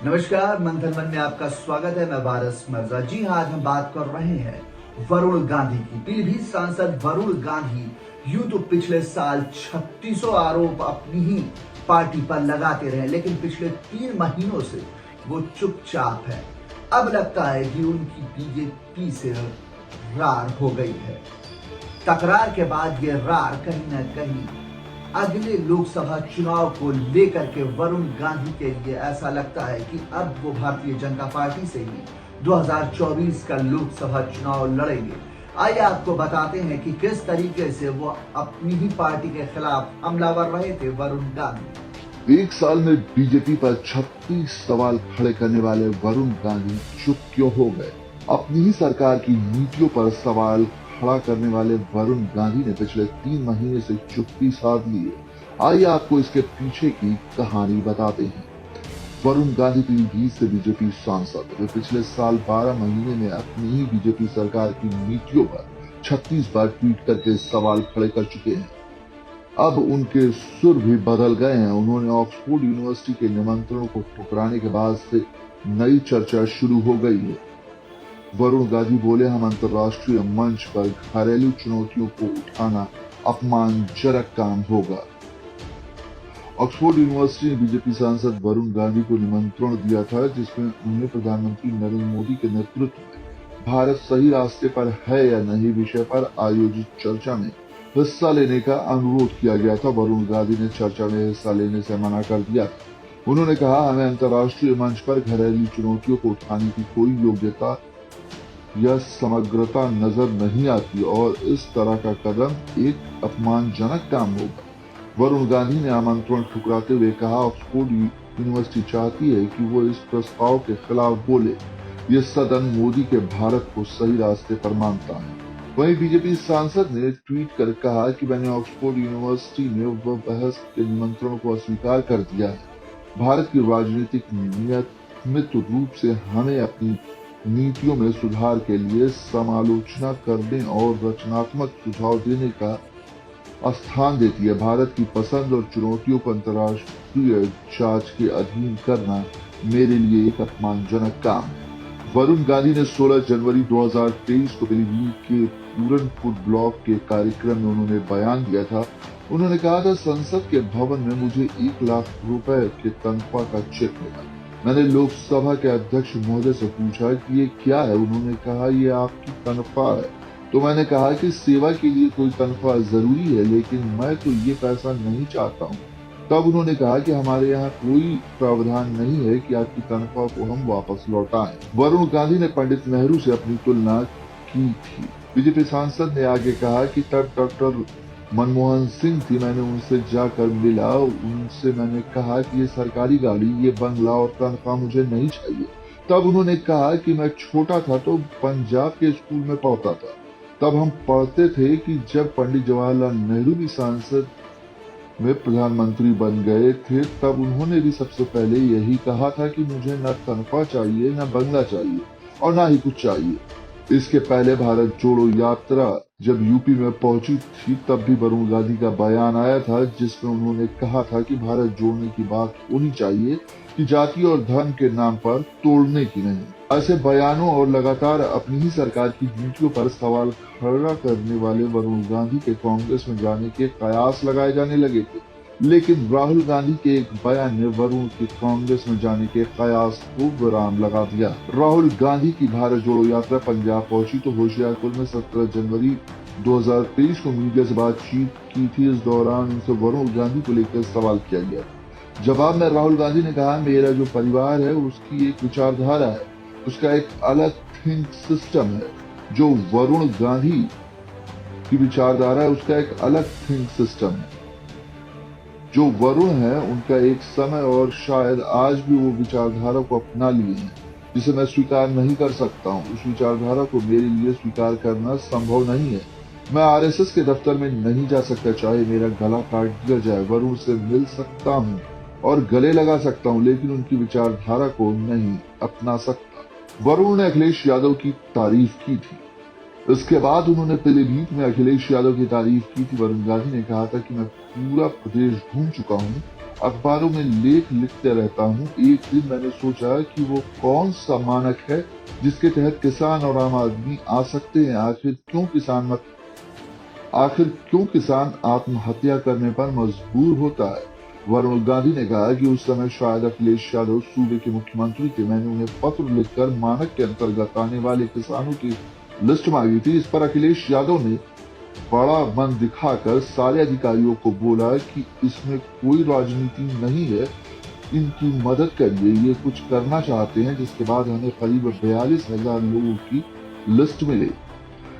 नमस्कार, मंथन मन में आपका स्वागत है। मैं वारिस मिर्जा। जी हाँ, आज हम बात कर रहे हैं वरुण गांधी की। पीलीभीत सांसद वरुण गांधी यूं तो पिछले साल 3600 आरोप अपनी ही पार्टी पर लगाते रहे, लेकिन पिछले 3 महीनों से वो चुपचाप है। अब लगता है कि उनकी बीजेपी से रार हो गई है। तकरार के बाद ये रार कहीं न कहीं अगले लोकसभा चुनाव को लेकर के वरुण गांधी के लिए ऐसा लगता है कि अब वो भारतीय जनता पार्टी से ही 2024 का लोकसभा चुनाव लड़ेंगे। आइए आपको बताते हैं कि किस तरीके से वो अपनी ही पार्टी के खिलाफ हमलावर रहे थे वरुण गांधी। एक साल में बीजेपी पर 36 सवाल खड़े करने वाले वरुण गांधी चुप क्यों हो गए? अपनी ही सरकार की नीतियों पर सवाल खड़ा करने वाले वरुण गांधी ने पिछले 3 महीने से चुप्पी साध ली है। आइए आपको इसके पीछे की कहानी बताते हैं। वरुण गांधी पीलीभीत से बीजेपी सांसद। वे पिछले साल 12 महीने में अपनी ही बीजेपी सरकार की नीतियों पर 36 बार ट्वीट करके सवाल खड़े कर चुके हैं। अब उनके सुर भी बदल गए हैं। उन्होंने ऑक्सफोर्ड यूनिवर्सिटी के निमंत्रण को ठुकराने के बाद से नई चर्चा शुरू हो गई है। वरुण गांधी बोले, हम अंतर्राष्ट्रीय मंच पर घरेलू चुनौतियों को उठाना अपमानजनक काम होगा। ऑक्सफोर्ड यूनिवर्सिटी ने बीजेपी सांसद वरुण गांधी को निमंत्रण दिया था, जिसमें उन्हें प्रधानमंत्री नरेंद्र मोदी के नेतृत्व में भारत सही रास्ते पर है या नहीं विषय पर आयोजित चर्चा में हिस्सा लेने का अनुरोध किया गया था। वरुण गांधी ने चर्चा में हिस्सा लेने से मना कर दिया था। उन्होंने कहा, हमें अंतर्राष्ट्रीय मंच पर घरेलू चुनौतियों को उठाने की कोई योग्यता या समग्रता नजर नहीं आती और इस तरह का कदम एक अपमानजनक काम होगा। वरुण गांधी ने आमंत्रण ठुकराते हुए कहा, ऑक्सफोर्ड यूनिवर्सिटी चाहती है कि वो इस प्रस्ताव के खिलाफ बोले। ये सदन मोदी के भारत को सही रास्ते पर मानता है। वहीं बीजेपी सांसद ने ट्वीट कर कहा कि मैंने ऑक्सफोर्ड यूनिवर्सिटी में बहस के निमंत्रण को अस्वीकार कर दिया है। भारत की राजनीतिक नियमित रूप से हमें अपनी नीतियों में सुधार के लिए समालोचना करने और रचनात्मक सुझाव देने का स्थान देती है। भारत की पसंद और चुनौतियों को अंतर्राष्ट्रीय जांच के अधीन करना मेरे लिए एक अपमानजनक काम है। वरुण गांधी ने 16 जनवरी 2023 को पीलीभीत के पूरनपुर ब्लॉक के कार्यक्रम में उन्होंने बयान दिया था। उन्होंने कहा था, संसद के भवन में मुझे 1 लाख रुपए के तनख्वाह का चेक मिला। मैंने लोकसभा के अध्यक्ष महोदय से पूछा कि ये क्या है। उन्होंने कहा, ये आपकी तनख्वाह है। तो मैंने कहा कि सेवा के लिए कोई तनख्वाह जरूरी है, लेकिन मैं तो ये पैसा नहीं चाहता हूँ। तब उन्होंने कहा कि हमारे यहाँ कोई प्रावधान नहीं है कि आपकी तनख्वाह को हम वापस लौटाएं। वरुण गांधी ने पंडित नेहरू से अपनी तुलना की थी। बीजेपी सांसद ने आगे कहा कि तब डॉक्टर मनमोहन सिंह थी, मैंने उनसे जाकर मिला। उनसे मैंने कहा कि ये सरकारी गाड़ी, ये बंगला और तनख्वाह मुझे नहीं चाहिए। तब उन्होंने कहा कि मैं छोटा था तो पंजाब के स्कूल में पढ़ता था। तब हम पढ़ते थे कि जब पंडित जवाहरलाल नेहरू भी सांसद में प्रधानमंत्री बन गए थे, तब उन्होंने भी सबसे पहले यही कहा था कि मुझे न तनख्वाह चाहिए, न बंगला चाहिए और न ही कुछ चाहिए। इसके पहले भारत जोड़ो यात्रा जब यूपी में पहुंची थी, तब भी वरुण गांधी का बयान आया था, जिसमें उन्होंने कहा था कि भारत जोड़ने की बात होनी चाहिए कि जाति और धर्म के नाम पर तोड़ने की नहीं। ऐसे बयानों और लगातार अपनी ही सरकार की नीतियों पर सवाल खड़ा करने वाले वरुण गांधी के कांग्रेस में जाने के कयास लगाए जाने लगे थे, लेकिन राहुल गांधी के एक बयान ने वरुण के कांग्रेस में जाने के कयास को विराम लगा दिया। राहुल गांधी की भारत जोड़ो यात्रा पंजाब पहुंची तो होशियारपुर में 17 जनवरी 2023 को मीडिया से बातचीत की थी। इस दौरान उनसे वरुण गांधी को लेकर सवाल किया गया। जवाब में राहुल गांधी ने कहा, मेरा जो परिवार है उसकी एक विचारधारा है, उसका एक अलग थिंक सिस्टम है। जो वरुण गांधी की विचारधारा है उसका एक अलग थिंक सिस्टम है। जो वरुण है उनका एक समय और शायद आज भी वो विचारधारा को अपना लिए हैं, जिसे मैं स्वीकार नहीं कर सकता हूँ। उस विचारधारा को मेरे लिए स्वीकार करना संभव नहीं है। मैं आरएसएस के दफ्तर में नहीं जा सकता, चाहे मेरा गला काट दिया जाए। वरुण से मिल सकता हूँ और गले लगा सकता हूँ, लेकिन उनकी विचारधारा को नहीं अपना सकता। वरुण ने अखिलेश यादव की तारीफ की थी। इसके बाद उन्होंने पीलीभीत में अखिलेश यादव की तारीफ की थी। वरुण गांधी ने कहा था कि मैं पूरा प्रदेश घूम चुका हूं अखबारों में लेख लिखते रहता हूँ। एक दिन मैंने सोचा कि वो कौन सा मानक है जिसके तहत किसान और आम आदमी आ सकते हैं। आखिर क्यों किसान आत्महत्या करने पर मजबूर होता है। वरुण गांधी ने कहा कि उस समय शायद अखिलेश यादव सूबे के मुख्यमंत्री थे। मैंने उन्हें पत्र लिखकर मानक के अंतर्गत आने वाले किसानों की लिस्ट मांगी थी। इस पर अखिलेश यादव ने बड़ा मन दिखाकर सारे अधिकारियों को बोला कि इसमें कोई राजनीति नहीं है, इनकी मदद करिए, ये कुछ करना चाहते हैं। जिसके बाद हमें करीब 42,000 लोगों की लिस्ट मिली।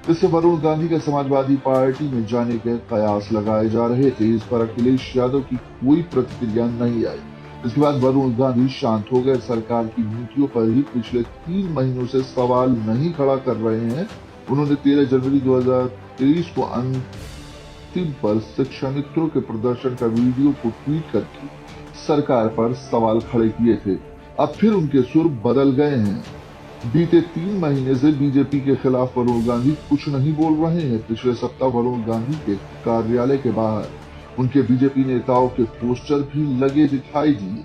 इससे वरुण गांधी के समाजवादी पार्टी में जाने के कयास लगाए जा रहे थे। इस पर अखिलेश यादव की कोई प्रतिक्रिया नहीं आई। इसके बाद वरुण गांधी शांत हो गए। सरकार की नीतियों पर ही पिछले 3 महीनों से सवाल नहीं खड़ा कर रहे हैं। उन्होंने 13 जनवरी 2023 को अंतिम पर शिक्षामित्रों के प्रदर्शन का वीडियो को ट्वीट करके सरकार पर सवाल खड़े किए थे। अब फिर उनके सुर बदल गए हैं। बीते 3 महीने से बीजेपी के खिलाफ वरुण गांधी कुछ नहीं बोल रहे हैं। पिछले सप्ताह वरुण गांधी के कार्यालय के बाहर उनके बीजेपी नेताओं के पोस्टर भी लगे दिखाई दिए।